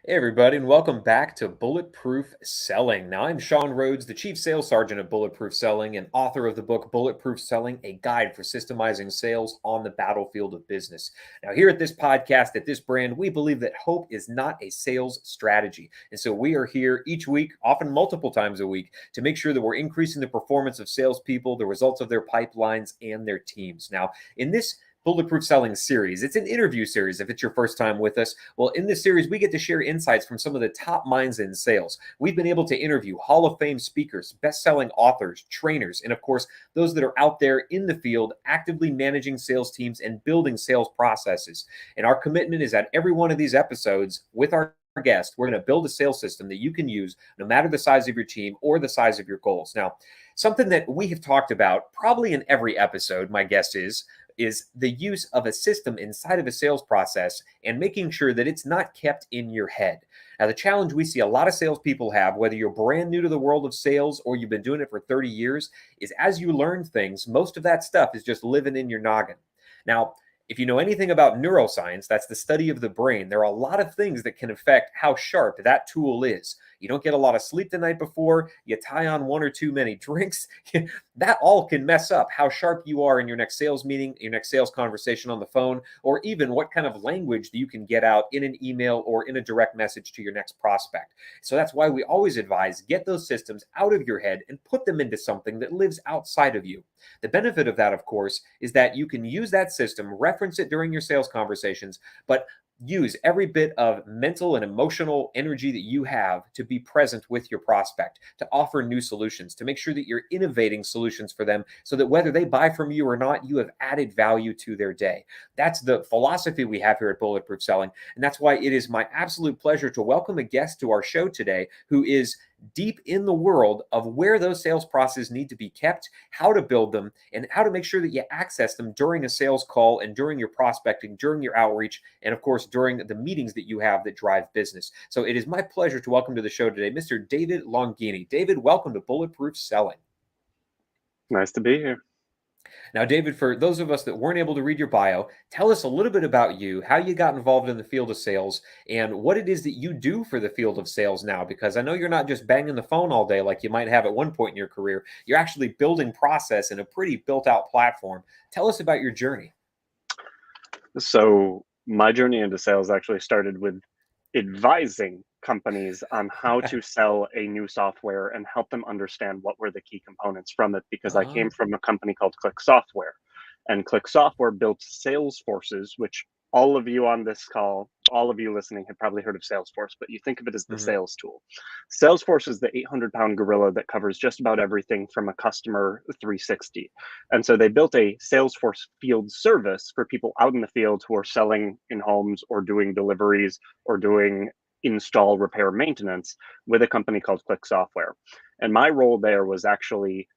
Hey, everybody, and welcome back to Bulletproof Selling. Now, I'm Sean Rhodes, the Chief Sales Sergeant of Bulletproof Selling and author of the book Bulletproof Selling, a guide for systemizing sales on the battlefield of business. Now, here at this podcast, at this brand, we believe that hope is not a sales strategy. And so we are here each week, often multiple times a week, to make sure that we're increasing the performance of salespeople, the results of their pipelines, and their teams. Now, in this Bulletproof Selling series. It's an interview series if it's your first time with us. Well, in this series, we get to share insights from some of the top minds in sales. We've been able to interview Hall of Fame speakers, best-selling authors, trainers, and of course, those that are out there in the field actively managing sales teams and building sales processes. And our commitment is that every one of these episodes with our guest, we're going to build a sales system that you can use no matter the size of your team or the size of your goals. Now, something that we have talked about probably in every episode, my guess is the use of a system inside of a sales process and making sure that it's not kept in your head. Now, the challenge we see a lot of salespeople have, whether you're brand new to the world of sales or you've been doing it for 30 years, is as you learn things, most of that stuff is just living in your noggin. Now, if you know anything about neuroscience, that's the study of the brain, there are a lot of things that can affect how sharp that tool is. You don't get a lot of sleep the night before, you tie on one or too many drinks, that all can mess up how sharp you are in your next sales meeting, your next sales conversation on the phone, or even what kind of language that you can get out in an email or in a direct message to your next prospect. So that's why we always advise get those systems out of your head and put them into something that lives outside of you. The benefit of that, of course, is that you can use that system, reference it during your sales conversations, but use every bit of mental and emotional energy that you have to be present with your prospect, to offer new solutions, to make sure that you're innovating solutions for them so that whether they buy from you or not, you have added value to their day. That's the philosophy we have here at Bulletproof Selling. And that's why it is my absolute pleasure to welcome a guest to our show today who is deep in the world of where those sales processes need to be kept, how to build them, and how to make sure that you access them during a sales call and during your prospecting, during your outreach, and of course, during the meetings that you have that drive business. So it is my pleasure to welcome to the show today, Mr. David Longhini. David, welcome to Bulletproof Selling. Nice to be here. Now, David, for those of us that weren't able to read your bio, tell us a little bit about you, how you got involved in the field of sales, and what it is that you do for the field of sales now, because I know you're not just banging the phone all day like you might have at one point in your career. You're actually building process in a pretty built out platform. Tell us about your journey. So my journey into sales actually started with advising companies on how to sell a new software and help them understand what were the key components from it, because I came Oh, from a company called Clicksoftware, and Clicksoftware built Salesforces, which all of you on this call, all of you listening have probably heard of Salesforce, but you think of it as the mhm. sales tool. Salesforce is the 800-pound gorilla that covers just about everything from a customer 360. And so they built a Salesforce field service for people out in the field who are selling in homes or doing deliveries or doing install, repair, maintenance with a company called Clicksoftware. And my role there was actually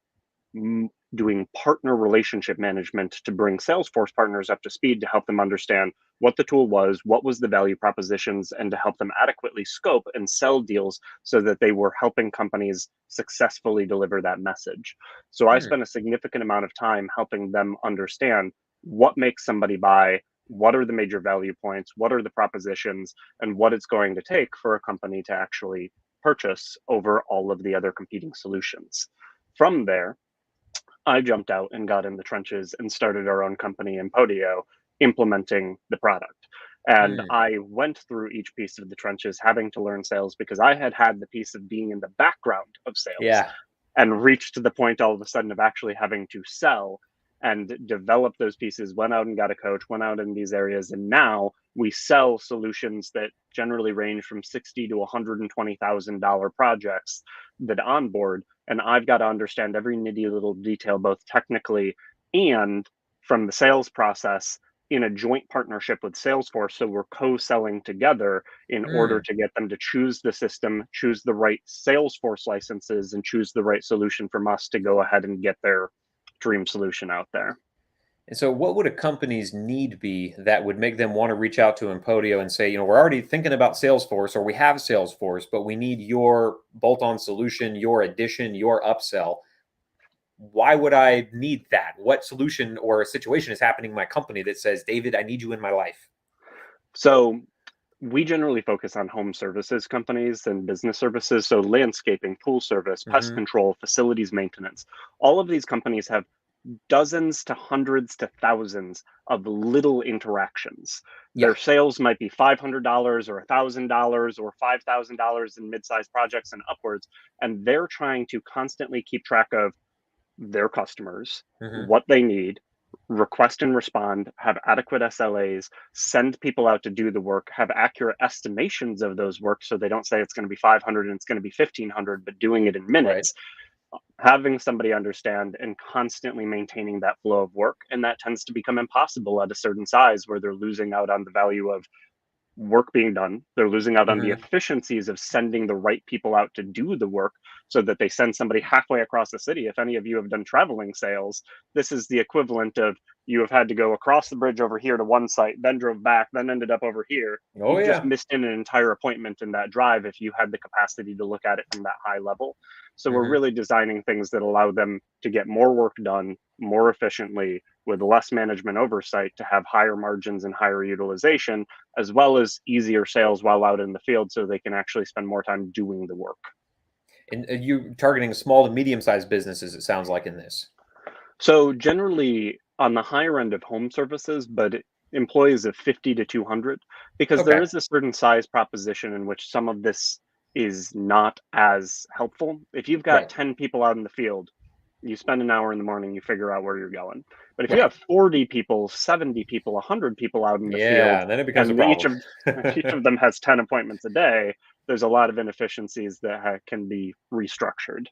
doing partner relationship management to bring Salesforce partners up to speed to help them understand what the tool was, what was the value propositions, and to help them adequately scope and sell deals so that they were helping companies successfully deliver that message. So I Hmm. spent a significant amount of time helping them understand what makes somebody buy, what are the major value points, what are the propositions, and what it's going to take for a company to actually purchase over all of the other competing solutions. From there, I jumped out and got in the trenches and started our own company, Empodio, implementing the product. And Hmm. I went through each piece of the trenches having to learn sales because I had had the piece of being in the background of sales Yeah. and reached to the point all of a sudden of actually having to sell and develop those pieces, went out and got a coach, went out in these areas. And now we sell solutions that generally range from $60,000 to $120,000 projects that onboard. And I've got to understand every nitty little detail, both technically and from the sales process in a joint partnership with Salesforce. So we're co-selling together in order Hmm. to get them to choose the system, choose the right Salesforce licenses, and choose the right solution from us to go ahead and get their dream solution out there. And so, what would a company's need be that would make them want to reach out to Empodio and say, we're already thinking about Salesforce or we have Salesforce, but we need your bolt on solution, your addition, your upsell. Why would I need that? What solution or situation is happening in my company that says, David, I need you in my life? So We generally focus on home services companies and business services. So, landscaping, pool service, pest Hmm. control, facilities maintenance. All of these companies have dozens to hundreds to thousands of little interactions. Yeah. Their sales might be $500 or $1,000 or $5,000 in mid-sized projects and upwards. And they're trying to constantly keep track of their customers, Hmm. what they need, request and respond, have adequate SLAs, send people out to do the work, have accurate estimations of those works so they don't say it's going to be 500 and it's going to be 1,500, but doing it in Right. minutes, having somebody understand and constantly maintaining that flow of work. And that tends to become impossible at a certain size where they're losing out on the value of work being done. They're losing out on the Hmm. efficiencies of sending the right people out to do the work so that they send somebody halfway across the city. If any of you have done traveling sales, this is the equivalent of you have had to go across the bridge over here to one site, then drove back, then ended up over here. Oh You've just yeah. missed in an entire appointment in that drive if you had the capacity to look at it from that high level. So we're Hmm. really designing things that allow them to get more work done more efficiently with less management oversight to have higher margins and higher utilization, as well as easier sales while out in the field so they can actually spend more time doing the work. And you targeting small to medium sized businesses, it sounds like in this. So generally on the higher end of home services, but employees of 50 to 200, because there Okay. is a certain size proposition in which some of this is not as helpful. If you've got Right. 10 people out in the field, you spend an hour in the morning, you figure out where you're going. But if you Right. have 40 people, 70 people, 100 people out in the field, Yeah. Then it becomes a and problem. each of them has 10 appointments a day, there's a lot of inefficiencies that can be restructured.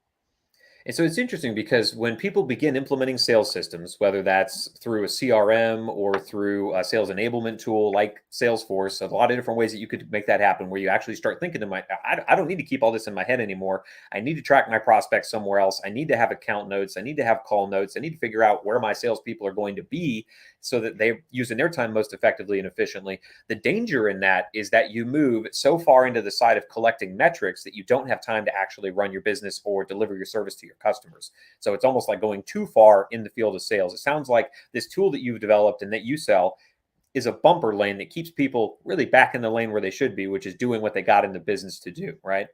And so it's interesting because when people begin implementing sales systems, whether that's through a CRM or through a sales enablement tool like Salesforce, a lot of different ways that you could make that happen, where you actually start thinking to I don't need to keep all this in my head anymore. I need to track my prospects somewhere else. I need to have account notes. I need to have call notes. I need to figure out where my salespeople are going to be so that they're using their time most effectively and efficiently. The danger in that is that you move so far into the side of collecting metrics that you don't have time to actually run your business or deliver your service to your customers. So it's almost like going too far in the field of sales. It sounds like this tool that you've developed and that you sell is a bumper lane that keeps people really back in the lane where they should be, which is doing what they got in the business to do, right?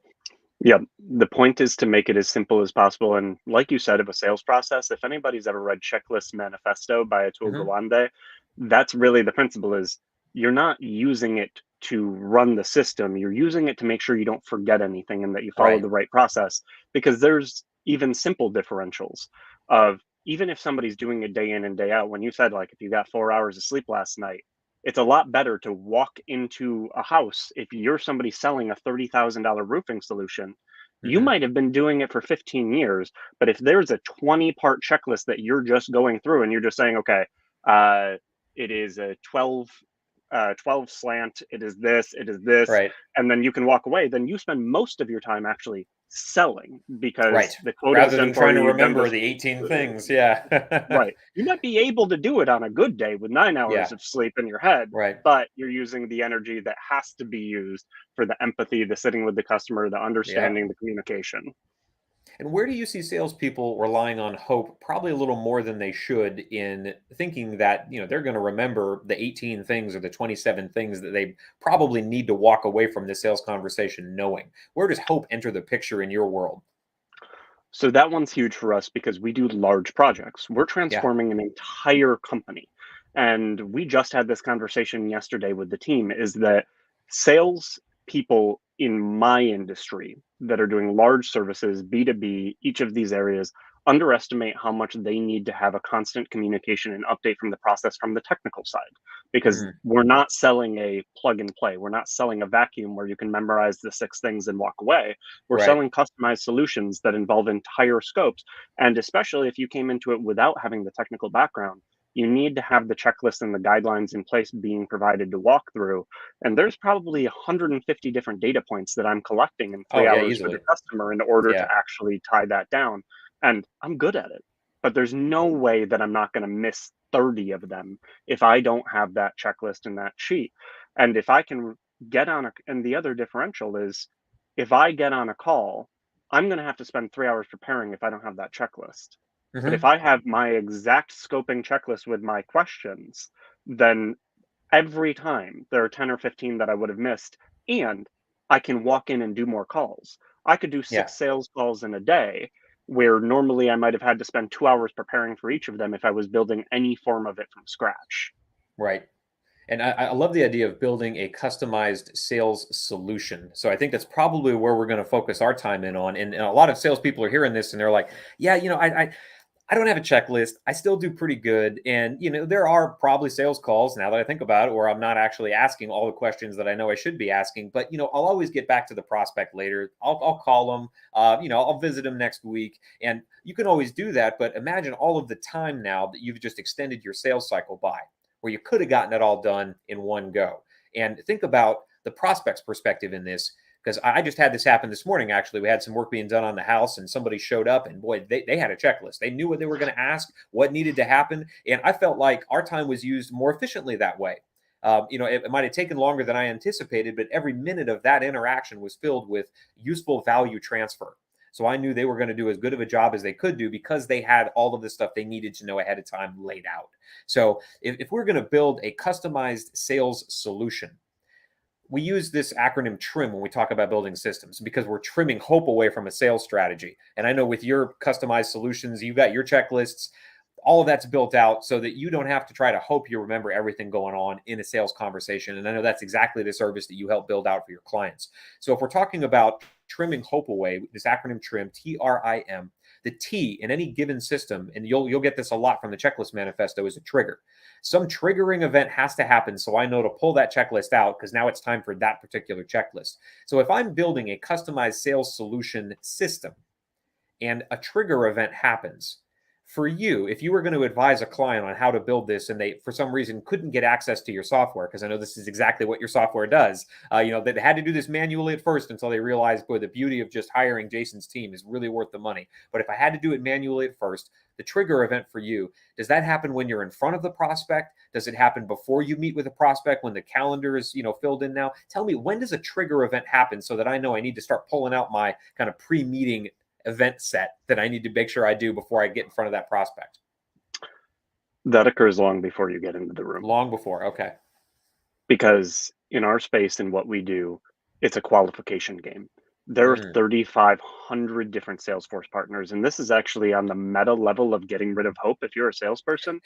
Yeah, the point is to make it as simple as possible. And like you said, of a sales process, if anybody's ever read Checklist Manifesto by Atul Hmm. Gawande, that's really the principle is you're not using it to run the system. You're using it to make sure you don't forget anything and that you follow Right. the right process. Because there's even simple differentials of even if somebody's doing it day in and day out, when you said like if you got 4 hours of sleep last night, it's a lot better to walk into a house. If you're somebody selling a $30,000 roofing solution, you Hmm. might have been doing it for 15 years. But if there's a 20-part checklist that you're just going through and you're just saying, okay, uh, it is a 12 slant, it is this, Right. and then you can walk away, then you spend most of your time actually selling because Right. the quota is Rather done than for trying to you. Then remember those the 18 things. Yeah. Right. You might be able to do it on a good day with 9 hours Yeah. of sleep in your head, Right. but you're using the energy that has to be used for the empathy, the sitting with the customer, the Yeah. understanding, the communication. And where do you see salespeople relying on hope, probably a little more than they should, in thinking that they're going to remember the 18 things or the 27 things that they probably need to walk away from this sales conversation knowing? Where does hope enter the picture in your world? So that one's huge for us because we do large projects. We're Yeah. transforming an entire company. And we just had this conversation yesterday with the team is that sales people in my industry that are doing large services, B2B, each of these areas underestimate how much they need to have a constant communication and update from the process from the technical side because Hmm. we're not selling a plug and play. We're not selling a vacuum where you can memorize the six things and walk away. We're Right. selling customized solutions that involve entire scopes. And especially if you came into it without having the technical background, you need to have the checklist and the guidelines in place being provided to walk through. And there's probably 150 different data points that I'm collecting in Oh, three yeah, hours with easily. a customer in order to Yeah. actually tie that down. And I'm good at it. But there's no way that I'm not going to miss 30 of them if I don't have that checklist and that sheet. And if I can and the other differential is if I get on a call, I'm going to have to spend 3 hours preparing if I don't have that checklist. But if Hmm. I have my exact scoping checklist with my questions, then every time there are 10 or 15 that I would have missed, and I can walk in and do more calls. I could do Yeah. 6 sales calls in a day, where normally I might have had to spend 2 hours preparing for each of them if I was building any form of it from scratch. Right. And I love the idea of building a customized sales solution. So I think that's probably where we're going to focus our time in on. And a lot of salespeople are hearing this and they're like, yeah, I don't have a checklist. I still do pretty good. And, there are probably sales calls now that I think about it where I'm not actually asking all the questions that I know I should be asking. But, I'll always get back to the prospect later. I'll call them, I'll visit them next week. And you can always do that. But imagine all of the time now that you've just extended your sales cycle by, where you could have gotten it all done in one go. And think about the prospect's perspective in this, because I just had this happen this morning. Actually, we had some work being done on the house and somebody showed up and boy, they had a checklist. They knew what they were going to ask, what needed to happen. And I felt like our time was used more efficiently that way. It might have taken longer than I anticipated, but every minute of that interaction was filled with useful value transfer. So I knew they were going to do as good of a job as they could do because they had all of the stuff they needed to know ahead of time laid out. So if we're going to build a customized sales solution, we use this acronym TRIM when we talk about building systems because we're trimming hope away from a sales strategy. And I know with your customized solutions, you've got your checklists, all of that's built out so that you don't have to try to hope you remember everything going on in a sales conversation. And I know that's exactly the service that you help build out for your clients. So if we're talking about trimming hope away, this acronym TRIM, TRIM, the T in any given system, and you'll get this a lot from the checklist manifesto, is a trigger. Some triggering event has to happen so I know to pull that checklist out because now it's time for that particular checklist. So if I'm building a customized sales solution system and a trigger event happens, for you, if you were going to advise a client on how to build this and they, for some reason, couldn't get access to your software, because I know this is exactly what your software does, they had to do this manually at first until they realized, boy, the beauty of just hiring Jason's team is really worth the money. But if I had to do it manually at first, the trigger event for you, does that happen when you're in front of the prospect? Does it happen before you meet with a prospect when the calendar is, filled in now? Tell me, when does a trigger event happen so that I know I need to start pulling out my kind of pre-meeting event set that I need to make sure I do before I get in front of that prospect? That occurs long before you get into the room. Long before. Okay. Because in our space and what we do, it's a qualification game. There are 3,500 different Salesforce partners, and this is actually on the meta level of getting rid of hope if you're a salesperson.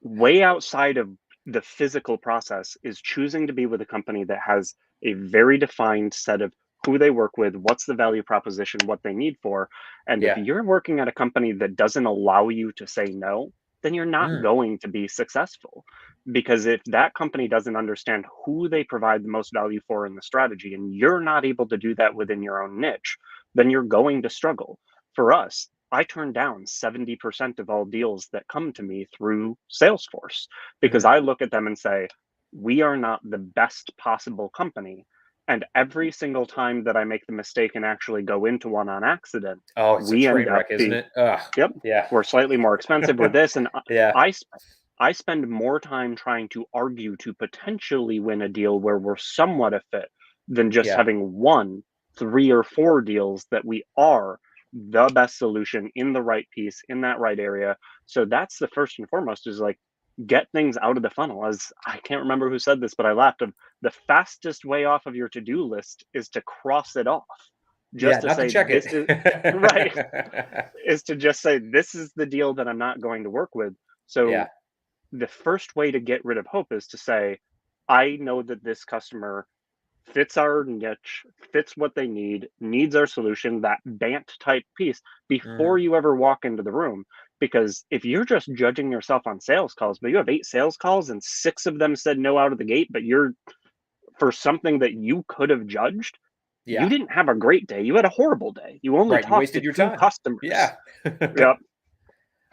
Way outside of the physical process is choosing to be with a company that has a very defined set of who they work with, what's the value proposition, what they need for. And if you're working at a company that doesn't allow you to say no, then you're not going to be successful. Because if that company doesn't understand who they provide the most value for in the strategy, and you're not able to do that within your own niche, then you're going to struggle. For us, I turn down 70% of all deals that come to me through Salesforce because I look at them and say, we are not the best possible company. And every single time that I make the mistake and actually go into one on accident, Oh, it's a we train end up wreck, isn't being, it? Ugh. yep, Yeah. we're slightly more expensive with this. And Yeah. I spend more time trying to argue to potentially win a deal where we're somewhat a fit than just having 1, 3, or 4 deals that we are the best solution in the right piece in that right area. So that's the first and foremost, is like, get things out of the funnel. As I can't remember who said this, but I laughed. Of the fastest way off of your to-do list is to cross it off. Just to Not to say check this is right. it. Is to just say this is the deal that I'm not going to work with. So the first way to get rid of hope is to say, I know that this customer fits our niche, fits what they need, needs our solution, that BANT type piece, before you ever walk into the room. Because if you're just judging yourself on sales calls, but you have 8 sales calls and 6 of them said no out of the gate, but you're for something that you could have judged, you didn't have a great day. You had a horrible day. You only Right. You talked wasted to your 2 time. customers. Yeah. Yep.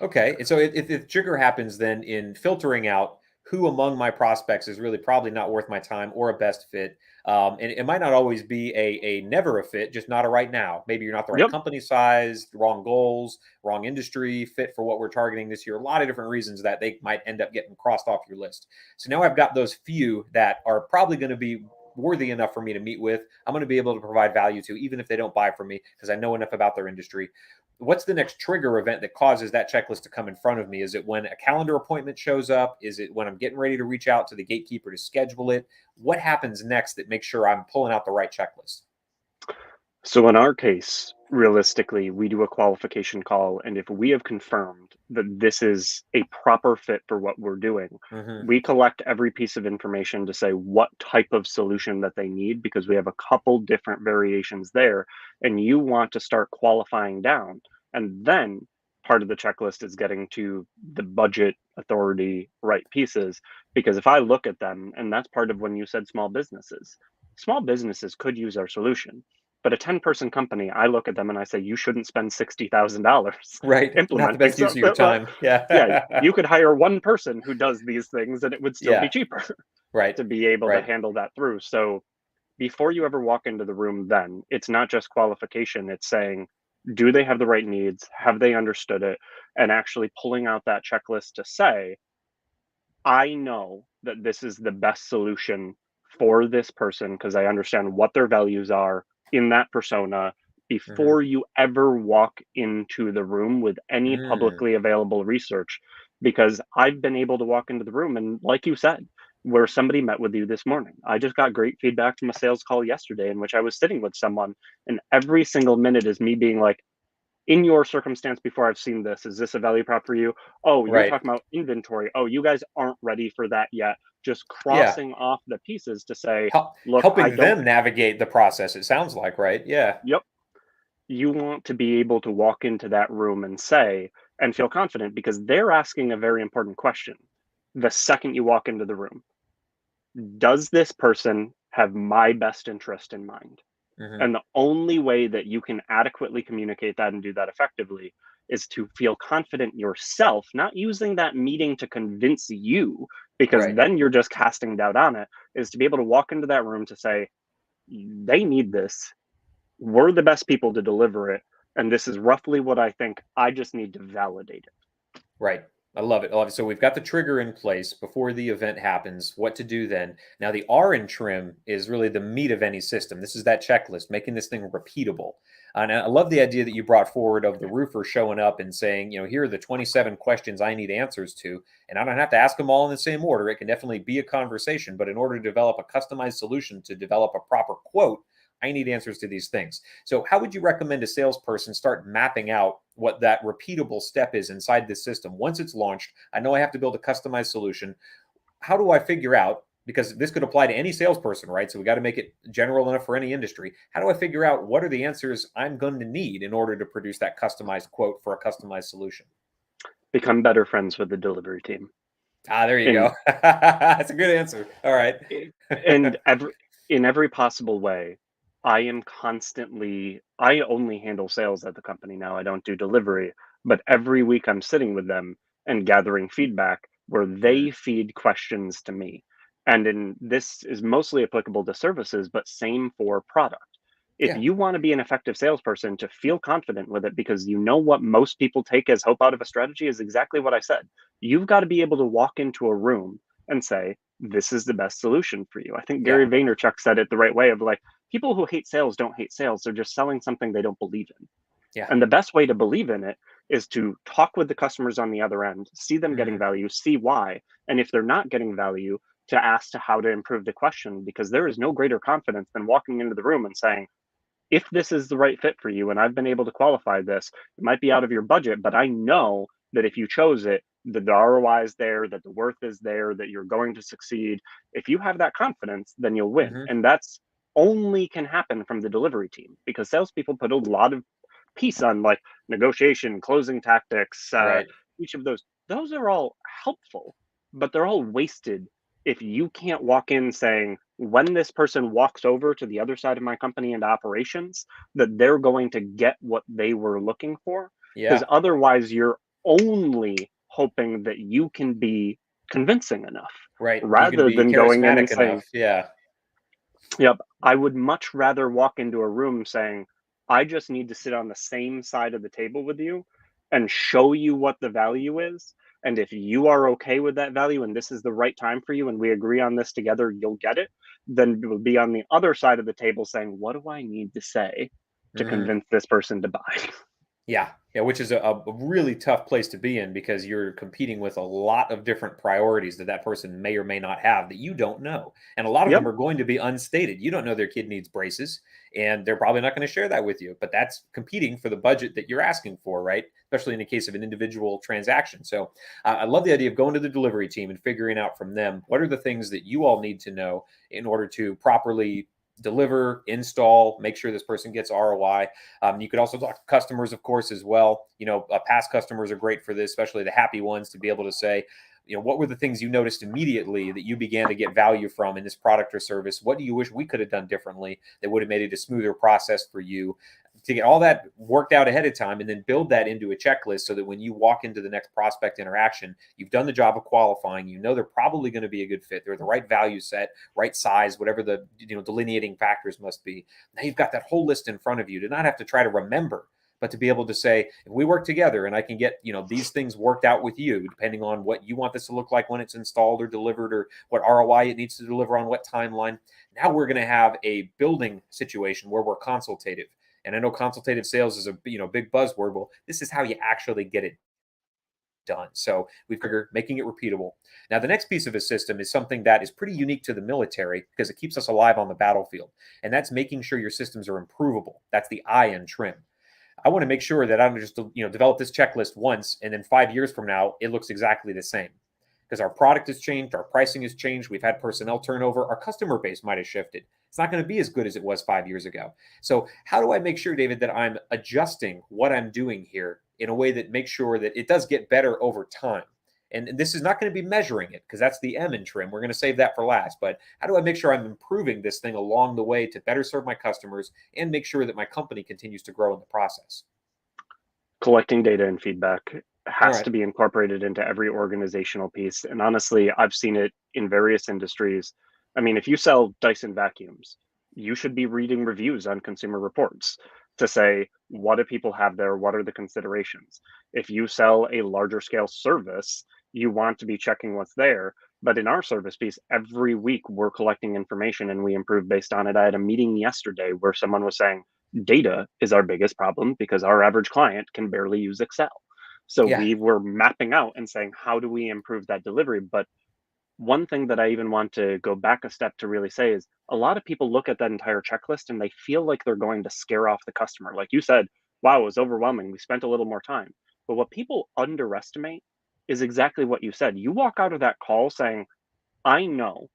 Okay. And so if the trigger happens then in filtering out who among my prospects is really probably not worth my time or a best fit, and it might not always be a never a fit, just not a right now. Maybe you're not the right Yep. company size, wrong goals, wrong industry fit for what we're targeting this year. A lot of different reasons that they might end up getting crossed off your list. So now I've got those few that are probably going to be worthy enough for me to meet with. I'm going to be able to provide value to, even if they don't buy from me, because I know enough about their industry. what's the next trigger event that causes that checklist to come in front of me? Is it when a calendar appointment shows up? Is it when I'm getting ready to reach out to the gatekeeper to schedule it? What happens next that makes sure I'm pulling out the right checklist? So in our case, realistically, we do a qualification call, and if we have confirmed that this is a proper fit for what we're doing, Mm-hmm. we collect every piece of information to say what type of solution that they need, because we have a couple different variations there, and you want to start qualifying down. And then part of the checklist is getting to the budget authority right pieces, because if I look at them, and that's part of when you said small businesses could use our solution, but a 10-person company, I look at them and I say, you shouldn't spend $60,000 Right. Not the implementing best use of your something. Well, time. Yeah. yeah, you could hire one person who does these things and it would still be Yeah. cheaper Right. to be able to Right. handle that through. So before you ever walk into the room, then it's not just qualification, it's saying, do they have the right needs? Have they understood it? And actually pulling out that checklist to say, I know that this is the best solution for this person because I understand what their values are in that persona Mm-hmm. before you ever walk into the room with any Mm. publicly available research. Because I've been able to walk into the room and, like you said, where somebody met with you this morning. I just got great feedback from a sales call yesterday in which I was sitting with someone, and every single minute is me being like, in your circumstance before I've seen this, is this a value prop for you? Oh, you're Right. talking about inventory. Oh, you guys aren't ready for that yet. Just Yeah. crossing off the pieces to say, look, I Helping don't, them navigate the process, it sounds like, right? Yeah. yep. You want to be able to walk into that room and say, and feel confident because they're asking a very important question. The second you walk into the room, does this person have my best interest in mind? Mm-hmm. And the only way that you can adequately communicate that and do that effectively is to feel confident yourself, not using that meeting to convince you, because Right. then you're just casting doubt on it, is to be able to walk into that room to say, they need this. We're the best people to deliver it. And this is roughly what I think. I just need to validate it. Right. I love it. I love it. So we've got the trigger in place before the event happens, what to do then. Now, the R in trim is really the meat of any system. This is that checklist, making this thing repeatable. And I love the idea that you brought forward of the roofer showing up and saying, here are the 27 questions I need answers to. And I don't have to ask them all in the same order. It can definitely be a conversation. But in order to develop a customized solution to develop a proper quote, I need answers to these things. So, how would you recommend a salesperson start mapping out what that repeatable step is inside this system? Once it's launched, I know I have to build a customized solution. How do I figure out? Because this could apply to any salesperson, right? So we got to make it general enough for any industry. How do I figure out what are the answers I'm going to need in order to produce that customized quote for a customized solution? Become better friends with the delivery team. Ah, there you And go. That's a good answer. All right. and every in every possible way, I only handle sales at the company now. I don't do delivery, but every week I'm sitting with them and gathering feedback where Mm, they feed questions to me. And this is mostly applicable to services, but same for product. If yeah. you want to be an effective salesperson to feel confident with it, because you know what most people take as hope out of a strategy is exactly what I said. You've got to be able to walk into a room and say, this is the best solution for you. I think Yeah. Gary Vaynerchuk said it the right way of like, people who hate sales don't hate sales. They're just selling something they don't believe in. Yeah. And the best way to believe in it is to talk with the customers on the other end, see them getting Mm, value, see why. And if they're not getting value, to ask to how to improve the question, because there is no greater confidence than walking into the room and saying, if this is the right fit for you and I've been able to qualify this, it might be out of your budget, but I know that if you chose it, that the ROI is there, that the worth is there, that you're going to succeed. If you have that confidence, then you'll win. hmm And that's only can happen from the delivery team, because salespeople put a lot of piece on like negotiation, closing tactics, Right. each of those are all helpful, but they're all wasted if you can't walk in saying, when this person walks over to the other side of my company and operations, that they're going to get what they were looking for. Because Yeah. otherwise, you're only hoping that you can be convincing enough Right. You can rather be than going in and charismatic saying, enough. Yeah. yep, I would much rather walk into a room saying, I just need to sit on the same side of the table with you and show you what the value is. And if you are okay with that value and this is the right time for you and we agree on this together, you'll get it. Then we'll be on the other side of the table saying, what do I need to say to hmm convince this person to buy? Yeah, which is a really tough place to be in because you're competing with a lot of different priorities that that person may or may not have that you don't know. And a lot of Yep. them are going to be unstated. You don't know their kid needs braces, and they're probably not going to share that with you. But that's competing for the budget that you're asking for, right? Especially in the case of an individual transaction. So I love the idea of going to the delivery team and figuring out from them what are the things that you all need to know in order to properly deliver, install, make sure this person gets ROI. You could also talk to customers, of course, as well. Past customers are great for this, especially the happy ones, to be able to say, what were the things you noticed immediately that you began to get value from in this product or service? What do you wish we could have done differently that would have made it a smoother process for you? To get all that worked out ahead of time and then build that into a checklist so that when you walk into the next prospect interaction, you've done the job of qualifying. They're probably going to be a good fit. They're the right value set, right size, whatever the delineating factors must be. Now you've got that whole list in front of you to not have to try to remember, but to be able to say, if we work together and I can get these things worked out with you, depending on what you want this to look like when it's installed or delivered, or what ROI it needs to deliver on what timeline. Now we're going to have a building situation where we're consultative. And I know consultative sales is a big buzzword. Well, this is how you actually get it done. So we figure making it repeatable. Now, the next piece of a system is something that is pretty unique to the military because it keeps us alive on the battlefield. And that's making sure your systems are improvable. That's the I in trim. I want to make sure that I don't just develop this checklist once and then 5 years from now it looks exactly the same, because our product has changed, our pricing has changed, we've had personnel turnover, our customer base might have shifted. It's not going to be as good as it was 5 years ago. So how do I make sure, David, that I'm adjusting what I'm doing here in a way that makes sure that it does get better over time? And this is not going to be measuring it because that's the M in trim. We're going to save that for last. But how do I make sure I'm improving this thing along the way to better serve my customers and make sure that my company continues to grow in the process? Collecting data and feedback All has right. to be incorporated into every organizational piece. And honestly, I've seen it in various industries. I mean, if you sell Dyson vacuums, you should be reading reviews on Consumer Reports to say, what do people have there? What are the considerations? If you sell a larger scale service, you want to be checking what's there. But in our service piece, every week we're collecting information and we improve based on it. I had a meeting yesterday where someone was saying, data is our biggest problem because our average client can barely use Excel. So Yeah. we were mapping out and saying, how do we improve that delivery? But one thing that I even want to go back a step to really say is a lot of people look at that entire checklist and they feel like they're going to scare off the customer. Like you said, wow, it was overwhelming. We spent a little more time. But what people underestimate is exactly what you said. You walk out of that call saying, I know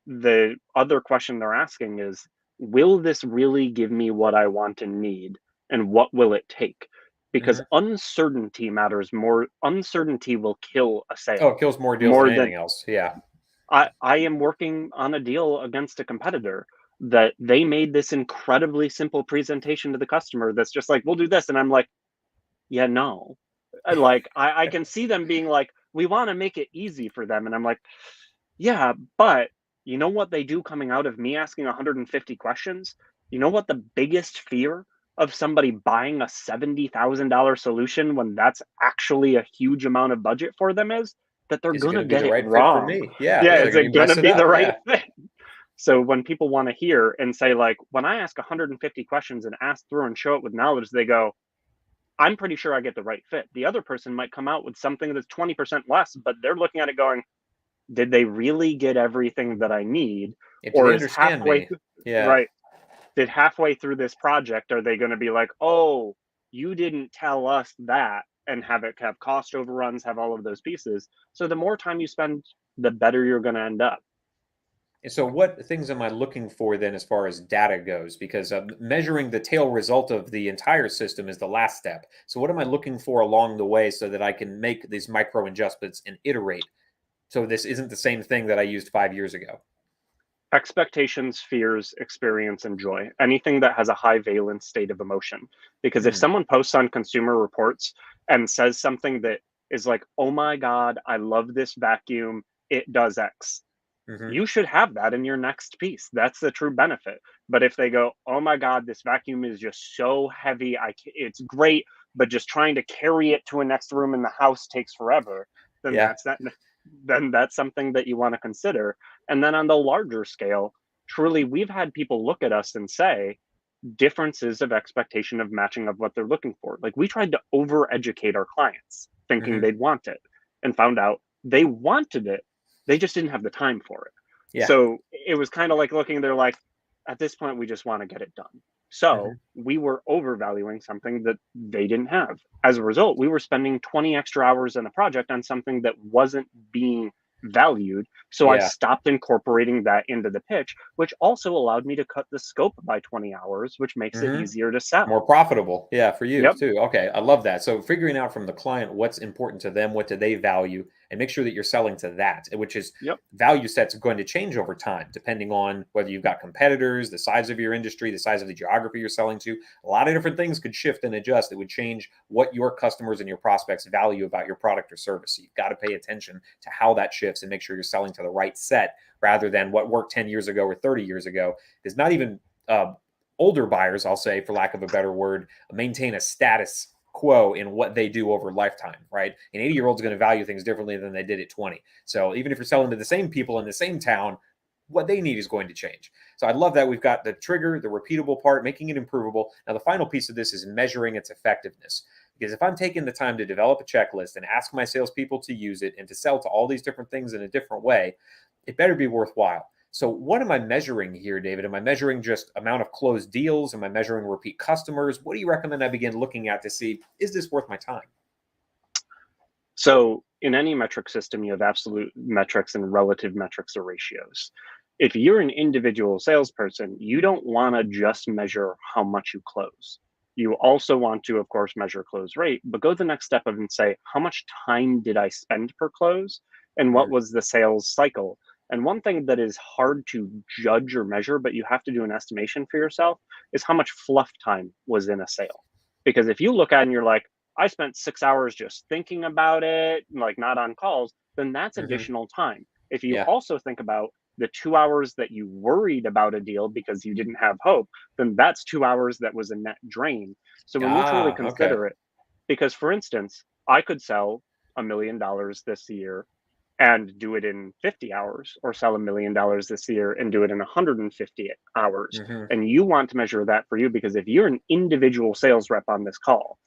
the other question they're asking is, will this really give me what I want and need? And what will it take? Because Hmm. uncertainty matters more. Uncertainty will kill a Oh, sale it kills more deals than more than anything else. Yeah. I am working on a deal against a competitor that they made this incredibly simple presentation to the customer that's just like, we'll do this. And I'm like, yeah, no. I can see them being like, we want to make it easy for them. And I'm like, yeah, but you know what they do coming out of me asking 150 questions? You know what the biggest fear of somebody buying a $70,000 solution when that's actually a huge amount of budget for them is? That they're Is it going going to to be get the it right fit for wrong. me? Yeah. Yeah, Yeah. They're is going to it going to mess it be the up. right Yeah. fit? So when people want to hear and say, like, when I ask 150 questions and ask through and show it with knowledge, they go, I'm pretty sure I get the right fit. The other person might come out with something that's 20% less, but they're looking at it going, did they really get everything that I need? And do Or they is understand me? Yeah. right, did halfway through this project, are they going to be like, oh, you didn't tell us that, and have it have cost overruns, have all of those pieces. So the more time you spend, the better you're going to end up. And so, what things am I looking for then as far as data goes? Because measuring the tail result of the entire system is the last step. So, what am I looking for along the way so that I can make these micro adjustments and iterate? So, this isn't the same thing that I used 5 years ago. Expectations, fears, experience, and joy. Anything that has a high valence state of emotion. Because if Hmm. someone posts on Consumer Reports and says something that is like, oh my God, I love this vacuum, it does X, Hmm. you should have that in your next piece. That's the true benefit. But if they go, oh my God, this vacuum is just so heavy, it's great, but just trying to carry it to a next room in the house takes forever, then Yeah. that's something that you want to consider. And then on the larger scale, truly, we've had people look at us and say, differences of expectation of matching of what they're looking for. Like we tried to over educate our clients thinking they'd want it and found out they wanted it. They just didn't have the time for it. Yeah. So it was kind of like looking, they're like, at this point, we just want to get it done. So we were overvaluing something that they didn't have. As a result, we were spending 20 extra hours in a project on something that wasn't being valued. So I Yeah. stopped incorporating that into the pitch, which also allowed me to cut the scope by 20 hours, which makes it easier to sell. More profitable. Yeah, for you Yep. too. Okay, I love that. So figuring out from the client what's important to them, what do they value, and make sure that you're selling to that, which is Yep. value sets are going to change over time, depending on whether you've got competitors, the size of your industry, the size of the geography you're selling to. A lot of different things could shift and adjust that would change what your customers and your prospects value about your product or service. So you've got to pay attention to how that shifts and make sure you're selling to the right set rather than what worked 10 years ago or 30 years ago. Because not even older buyers, I'll say, for lack of a better word, maintain a status quo in what they do over lifetime, right? An 80-year-old is going to value things differently than they did at 20. So even if you're selling to the same people in the same town, what they need is going to change. So I love that we've got the trigger, the repeatable part, making it improvable. Now, the final piece of this is measuring its effectiveness. Because if I'm taking the time to develop a checklist and ask my salespeople to use it and to sell to all these different things in a different way, it better be worthwhile. So what am I measuring here, David? Am I measuring just amount of closed deals? Am I measuring repeat customers? What do you recommend I begin looking at to see, is this worth my time? So in any metric system, you have absolute metrics and relative metrics or ratios. If you're an individual salesperson, you don't want to just measure how much you close. You also want to, of course, measure close rate, but go the next step of and say, how much time did I spend per close? And what was the sales cycle? And one thing that is hard to judge or measure, but you have to do an estimation for yourself, is how much fluff time was in a sale. Because if you look at it and you're like, I spent 6 hours just thinking about it, like not on calls, then that's additional time. If you also think about the 2 hours that you worried about a deal because you didn't have hope, then that's 2 hours that was a net drain. So when we truly Okay. consider it, because for instance, I could sell $1 million this year and do it in 50 hours, or sell $1 million this year and do it in 150 hours. And you want to measure that for you, because if you're an individual sales rep on this call,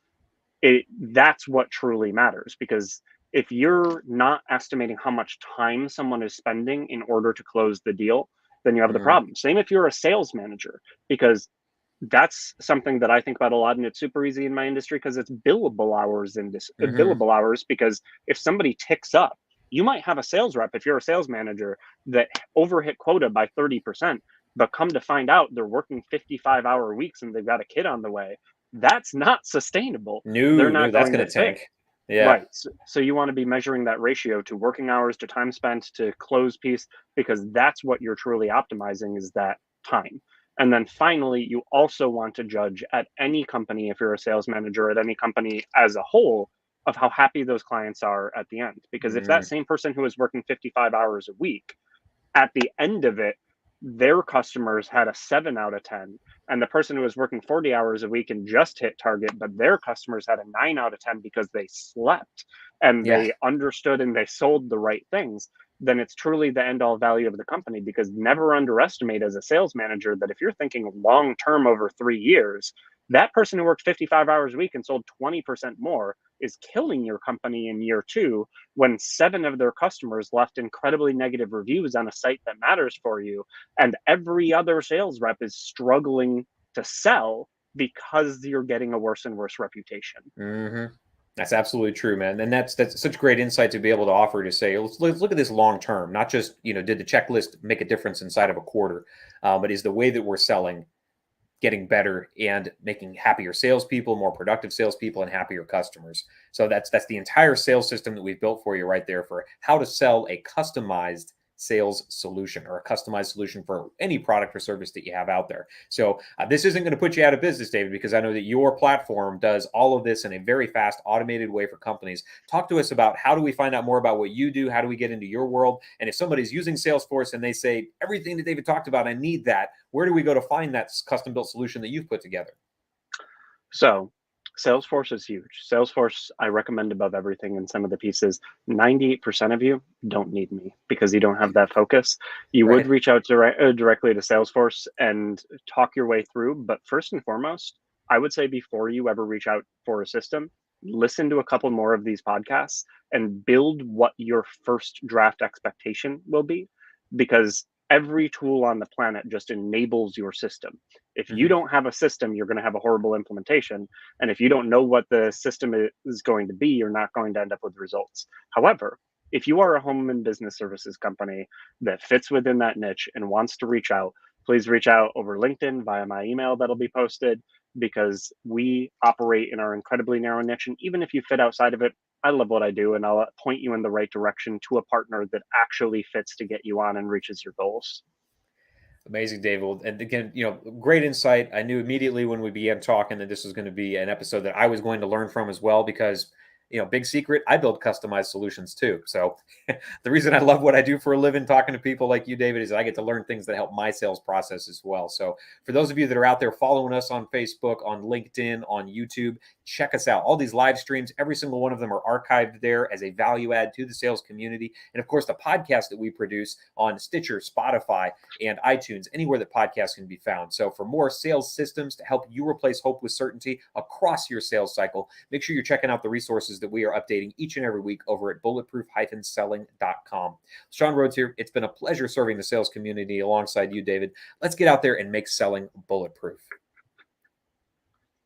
that's what truly matters. Because if you're not estimating how much time someone is spending in order to close the deal, then you have the problem. Same if you're a sales manager, because that's something that I think about a lot, and it's super easy in my industry because it's billable hours in this billable hours. Because if somebody ticks up, you might have a sales rep, if you're a sales manager, that overhit quota by 30%, but come to find out they're working 55-hour weeks and they've got a kid on the way. That's not sustainable. They're No, not that's going going to to fit. tank. Yeah. Right. So you want to be measuring that ratio to working hours, to time spent, to close piece, because that's what you're truly optimizing, is that time. And then finally, you also want to judge at any company, if you're a sales manager at any company as a whole, of how happy those clients are at the end. Because if that same person who is working 55 hours a week, at the end of it, their customers had a 7 out of 10, and the person who was working 40 hours a week and just hit target, but their customers had a 9 out of 10 because they slept and Yeah. they understood and they sold the right things, then it's truly the end all value of the company. Because never underestimate, as a sales manager, that if you're thinking long term over 3 years, that person who worked 55 hours a week and sold 20% more is killing your company in year 2, when 7 of their customers left incredibly negative reviews on a site that matters for you, and every other sales rep is struggling to sell because you're getting a worse and worse reputation. That's absolutely true, man. And that's such great insight to be able to offer, to say, let's look at this long term, not just, did the checklist make a difference inside of a quarter, but is the way that we're selling getting better and making happier salespeople, more productive salespeople, and happier customers. So that's the entire sales system that we've built for you right there, for how to sell a customized sales solution, or a customized solution for any product or service that you have out there. So this isn't going to put you out of business, David, because I know that your platform does all of this in a very fast, automated way for companies. Talk to us about, how do we find out more about what you do? How do we get into your world? And if somebody's using Salesforce and they say, everything that David talked about, I need that, where do we go to find that custom built solution that you've put together? So Salesforce is huge. Salesforce, I recommend above everything in some of the pieces. 98% of you don't need me because you don't have that focus. You would Right. reach out directly to Salesforce and talk your way through. But first and foremost, I would say before you ever reach out for a system, listen to a couple more of these podcasts and build what your first draft expectation will be, because every tool on the planet just enables your system. If you Hmm. don't have a system, you're going to have a horrible implementation. And if you don't know what the system is going to be, you're not going to end up with results. However, if you are a home and business services company that fits within that niche and wants to reach out, please reach out over LinkedIn via my email that'll be posted, because we operate in our incredibly narrow niche. And even if you fit outside of it, I love what I do, and I'll point you in the right direction to a partner that actually fits to get you on and reaches your goals. Amazing, David. And again, great insight. I knew immediately when we began talking that this was going to be an episode that I was going to learn from as well, because, big secret, I build customized solutions too. So the reason I love what I do for a living, talking to people like you, David, is I get to learn things that help my sales process as well. So for those of you that are out there following us on Facebook, on LinkedIn, on YouTube, check us out. All these live streams, every single one of them are archived there as a value add to the sales community. And of course, the podcast that we produce on Stitcher, Spotify, and iTunes, anywhere that podcasts can be found. So for more sales systems to help you replace hope with certainty across your sales cycle, make sure you're checking out the resources that we are updating each and every week over at bulletproof-selling.com. Sean Rhodes here. It's been a pleasure serving the sales community alongside you, David. Let's get out there and make selling bulletproof.